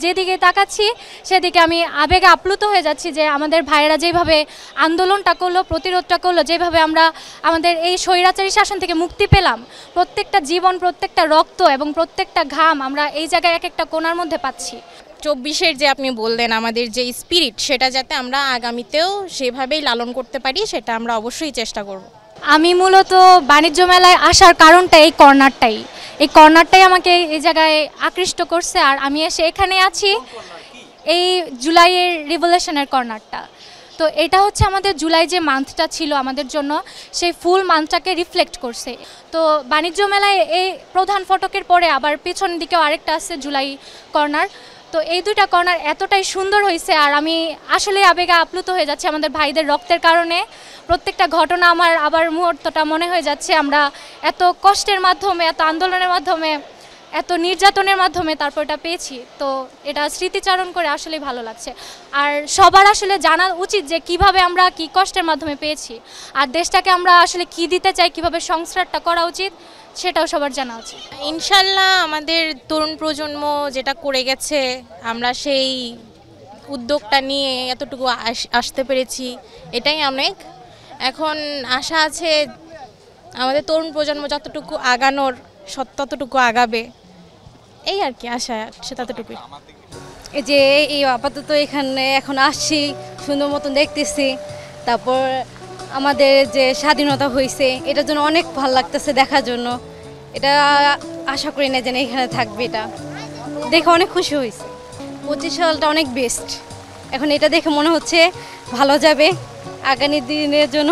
যেদিকে তাকাচ্ছি সেদিকে আমি আবেগে আপ্লুত হয়ে যাচ্ছি যে আমাদের ভাইয়েরা যেভাবে আন্দোলনটা করলো, প্রতিরোধটা করলো, যেভাবে আমরা আমাদের এই স্বৈরাচারী শাসন থেকে মুক্তি পেলাম, প্রত্যেকটা জীবন, প্রত্যেকটা রক্ত এবং প্রত্যেকটা ঘাম আমরা এই জায়গায় এক একটা কোণার মধ্যে পাচ্ছি। 24-এর যে আপনি বললেন আমাদের যে স্পিরিট, সেটা যাতে আমরা আগামীতেও সেভাবেই লালন করতে পারি, সেটা আমরা অবশ্যই চেষ্টা করব। আমি মূলত বাণিজ্য মেলায় আসার কারণটা এই কর্নারটাই আমাকে এই জায়গায় আকৃষ্ট করছে। আর আমি এসে এখানে আছি এই জুলাইয়ের রিভলিউশনের কর্নারটা। তো এটা হচ্ছে আমাদের জুলাই যে মান্থটা ছিল আমাদের জন্য, সেই ফুল মান্থটাকে রিফ্লেক্ট করছে। তো বাণিজ্য মেলায় এই প্রধান ফটকের পরে আবার পেছনের দিকেও আরেকটা আছে জুলাই কর্নার। তো এই দুইটা কর্নার এতটাই সুন্দর হয়েছে, আর আমি আসলে আবেগে আপ্লুত হয়ে যাচ্ছি আমাদের ভাইদের রক্তের কারণে। প্রত্যেকটা ঘটনা আমার আবার মুহূর্তটা মনে হয়ে যাচ্ছে আমরা এত কষ্টের মাধ্যমে, এত আন্দোলনের মাধ্যমে, এত নির্যাতনের মাধ্যমে তারপর এটা পেয়েছি। তো এটা স্মৃতিচারণ করে আসলেই ভালো লাগছে। আর সবার আসলে জানা উচিত যে কিভাবে আমরা কি কষ্টের মাধ্যমে পেয়েছি, আর দেশটাকে আমরা আসলে কি দিতে চাই, কিভাবে সংস্কারটা করা উচিত, সেটাও সবার জানা উচিত। ইনশাল্লাহ আমাদের তরুণ প্রজন্ম যেটা করে গেছে, আমরা সেই উদ্যোগটা নিয়ে এতটুকু আসতে পেরেছি, এটাই অনেক। এখন আশা আছে আমাদের তরুণ প্রজন্ম যতটুকু আগানোর ততটুকু আগাবে, এই আর কি আশা, সে ততটুকুই। এই যে এই আপাতত এখানে এখন আসছি, সুন্দর মতন দেখতেছি। তারপর আমাদের যে স্বাধীনতা হয়েছে, এটার জন্য অনেক ভালো লাগতেছে দেখার জন্য। এটা আশা করি না যেন এখানে থাকবে, এটা দেখে অনেক খুশি হয়েছে। 25 সালটা অনেক বেস্ট। এখন এটা দেখে মনে হচ্ছে ভালো যাবে আগামী দিনের জন্য।